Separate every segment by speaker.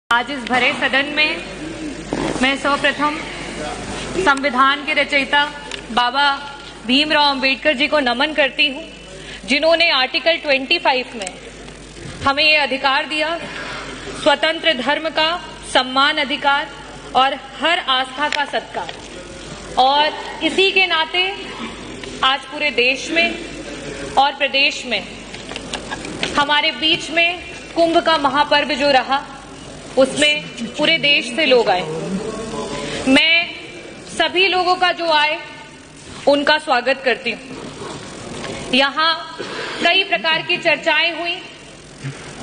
Speaker 1: आज इस भरे सदन में मैं सर्वप्रथम संविधान के रचयिता बाबा भीमराव अंबेडकर जी को नमन करती हूं, जिन्होंने आर्टिकल 25 में हमें ये अधिकार दिया, स्वतंत्र धर्म का सम्मान अधिकार और हर आस्था का सत्कार। और इसी के नाते आज पूरे देश में और प्रदेश में हमारे बीच में कुंभ का महापर्व जो रहा, उसमें पूरे देश से लोग आए। मैं सभी लोगों का जो आए उनका स्वागत करती हूं। यहाँ कई प्रकार की चर्चाएं हुई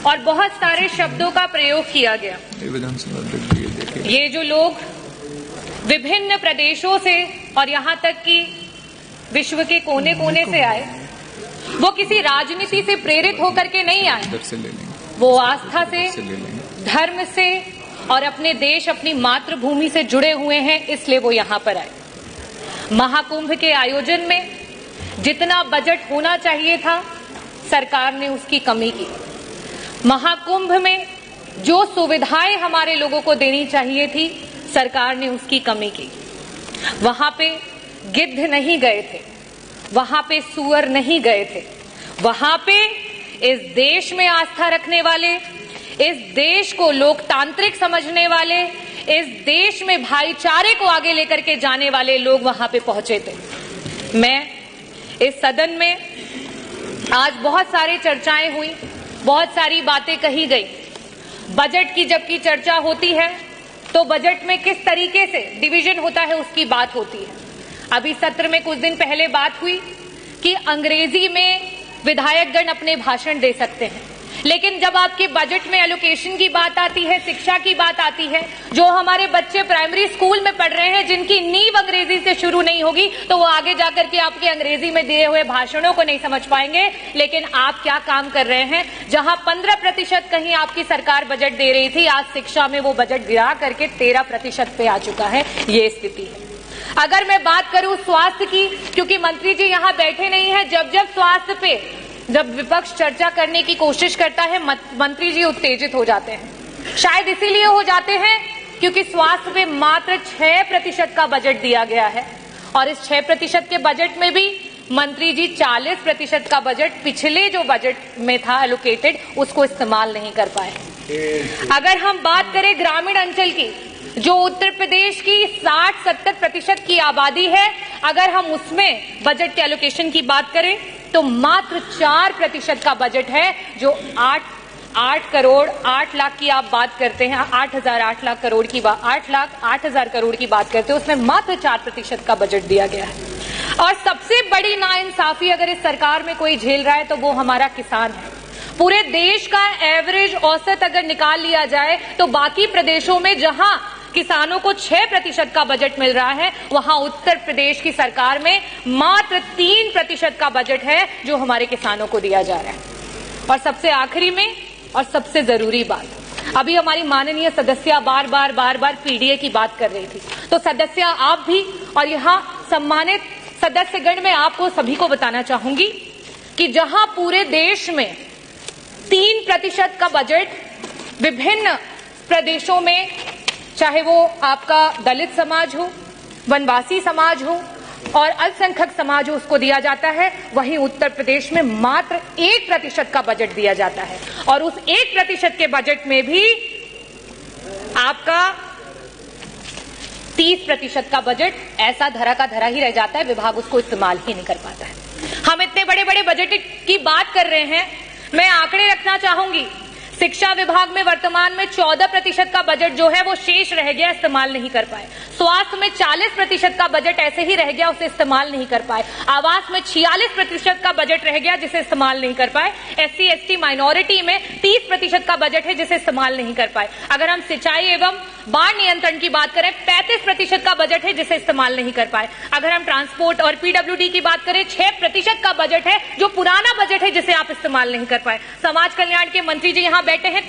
Speaker 1: और बहुत सारे शब्दों का प्रयोग किया गया। ये जो लोग विभिन्न प्रदेशों से और यहाँ तक कि विश्व के कोने कोने से आए, वो किसी राजनीति से प्रेरित होकर के नहीं आए, वो आस्था से, धर्म से और अपने देश, अपनी मातृभूमि से जुड़े हुए हैं, इसलिए वो यहाँ पर आए। महाकुंभ के आयोजन में जितना बजट होना चाहिए था, सरकार ने उसकी कमी की। महाकुंभ में जो सुविधाएं हमारे लोगों को देनी चाहिए थी, सरकार ने उसकी कमी की। वहां पे गिद्ध नहीं गए थे, वहां पे सुअर नहीं गए थे, वहां पे इस देश में आस्था रखने वाले, इस देश को लोकतांत्रिक समझने वाले, इस देश में भाईचारे को आगे लेकर के जाने वाले लोग वहां पे पहुंचे थे। मैं इस सदन में आज बहुत सारी चर्चाएं हुई, बहुत सारी बातें कही गई। बजट की जबकि चर्चा होती है तो बजट में किस तरीके से डिवीजन होता है उसकी बात होती है। अभी सत्र में कुछ दिन पहले बात हुई कि अंग्रेजी में विधायकगण अपने भाषण दे सकते हैं, लेकिन जब आपके बजट में एलोकेशन की बात आती है, शिक्षा की बात आती है, जो हमारे बच्चे प्राइमरी स्कूल में पढ़ रहे हैं, जिनकी नींव अंग्रेजी से शुरू नहीं होगी, तो वो आगे जाकर के आपके अंग्रेजी में दिए हुए भाषणों को नहीं समझ पाएंगे। लेकिन आप क्या काम कर रहे हैं? जहां 15% कहीं आपकी सरकार बजट दे रही थी, आज शिक्षा में वो बजट गिरा करके 13% पे आ चुका है। ये स्थिति है। अगर मैं बात करूं स्वास्थ्य की, क्योंकि मंत्री जी यहां बैठे नहीं है, जब स्वास्थ्य पे जब विपक्ष चर्चा करने की कोशिश करता है, मंत्री जी उत्तेजित हो जाते हैं। शायद इसीलिए हो जाते हैं क्योंकि स्वास्थ्य पे मात्र 6% का बजट दिया गया है और इस 6% के बजट में भी मंत्री जी 40% का बजट पिछले जो बजट में था एलोकेटेड, उसको इस्तेमाल नहीं कर पाए। अगर हम बात करें ग्रामीण अंचल की, जो उत्तर प्रदेश की 60-70% की आबादी है, अगर हम उसमें बजट के एलोकेशन की बात करें तो मात्र 4% का बजट है, जो 8 करोड़ 8 लाख की आप बात करते हैं, 8 लाख करोड़ की 8 लाख 8,000 करोड़ की बात करते हैं, उसमें मात्र 4% का बजट दिया गया है। और सबसे बड़ी नाइंसाफी अगर इस सरकार में कोई झेल रहा है तो वो हमारा किसान है। पूरे देश का एवरेज औसत अगर निकाल लिया जाए तो बाकी प्रदेशों में जहां किसानों को 6% का बजट मिल रहा है, वहां उत्तर प्रदेश की सरकार में मात्र 3% का बजट है जो हमारे किसानों को दिया जा रहा है। और सबसे आखिरी में और सबसे जरूरी बात, अभी हमारी माननीय सदस्य बार बार पीडीए की बात कर रही थी, तो सदस्य आप भी और यहाँ सम्मानित सदस्यगण, मैं आपको सभी को बताना चाहूंगी कि जहां पूरे देश में 3% का बजट विभिन्न प्रदेशों में, चाहे वो आपका दलित समाज हो, वनवासी समाज हो और अल्पसंख्यक समाज हो, उसको दिया जाता है, वहीं उत्तर प्रदेश में मात्र 1% का बजट दिया जाता है। और उस 1% के बजट में भी आपका 30% का बजट ऐसा धरा का धरा ही रह जाता है, विभाग उसको इस्तेमाल ही नहीं कर पाता है। हम इतने बड़े बड़े बजट की बात कर रहे हैं, मैं आंकड़े रखना चाहूंगी। शिक्षा विभाग में वर्तमान में 14% का बजट जो है वो शेष रह गया, इस्तेमाल नहीं कर पाए। स्वास्थ्य में 40% का बजट ऐसे ही रह गया, उसे इस्तेमाल नहीं कर पाए। आवास में 46% का बजट रह गया, जिसे इस्तेमाल नहीं कर पाए। SC ST माइनॉरिटी में 30% का बजट है, जिसे इस्तेमाल नहीं कर पाए। अगर हम सिंचाई एवं बाढ़ नियंत्रण की बात करें, 35% का बजट है, जिसे इस्तेमाल नहीं कर पाए। अगर हम ट्रांसपोर्ट और PWD की बात करें, 6% का बजट है, जो पुराना बजट है, जिसे आप इस्तेमाल नहीं कर पाए। समाज कल्याण के मंत्री जी यहाँ बैठे हैं,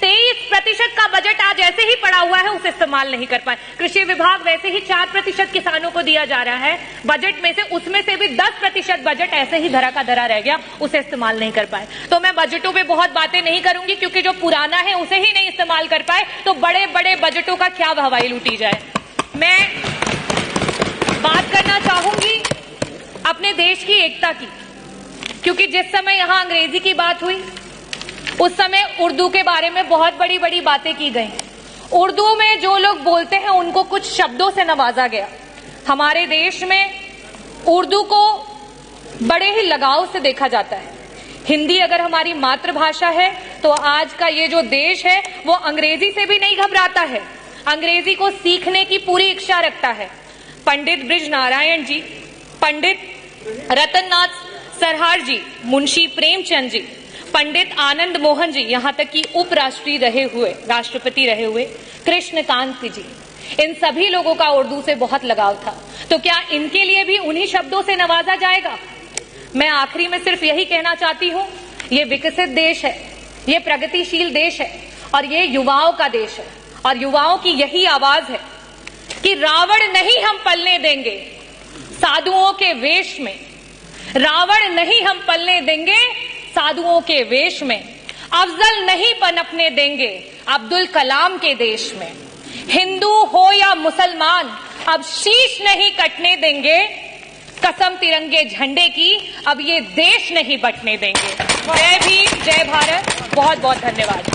Speaker 1: 23% का बजट आज ऐसे ही पड़ा हुआ है, उसे इस्तेमाल नहीं कर पाए। कृषि विभाग वैसे ही 4% किसानों को दिया जा रहा है बजट में से, उसमें से भी 10% बजट ऐसे ही धरा का धरा रह गया, उसे इस्तेमाल नहीं कर पाए। तो मैं बजटों पे बहुत बातें नहीं करूंगी, क्योंकि जो पुराना है उसे ही नहीं इस्तेमाल कर पाए तो बड़े बड़े बजटों का क्या हवाई लूटी जाए। मैं बात करना चाहूंगी अपने देश की एकता की, क्योंकि जिस समय यहां अंग्रेजी की बात हुई उस समय उर्दू के बारे में बहुत बड़ी बड़ी बातें की गई। उर्दू में जो लोग बोलते हैं उनको कुछ शब्दों से नवाजा गया। हमारे देश में उर्दू को बड़े ही लगाव से देखा जाता है। हिंदी अगर हमारी मातृभाषा है तो आज का ये जो देश है वो अंग्रेजी से भी नहीं घबराता है, अंग्रेजी को सीखने की पूरी इच्छा रखता है। पंडित ब्रिज नारायण जी, पंडित रतन नाथ सरहार जी, मुंशी प्रेमचंद जी, पंडित आनंद मोहन जी, यहां तक कि उपराष्ट्रपति रहे हुए कृष्णकांत जी, इन सभी लोगों का उर्दू से बहुत लगाव था। तो क्या इनके लिए भी उन्हीं शब्दों से नवाजा जाएगा? मैं आखिरी में सिर्फ यही कहना चाहती हूं, ये विकसित देश है, ये प्रगतिशील देश है और ये युवाओं का देश है, और युवाओं की यही आवाज है कि रावण नहीं हम पलने देंगे साधुओं के वेश में, रावण नहीं हम पलने देंगे साधुओं के वेश में, अफजल नहीं पनपने देंगे अब्दुल कलाम के देश में, हिंदू हो या मुसलमान अब शीश नहीं कटने देंगे, कसम तिरंगे झंडे की अब ये देश नहीं बटने देंगे। जय भीम, जय भारत, बहुत बहुत धन्यवाद।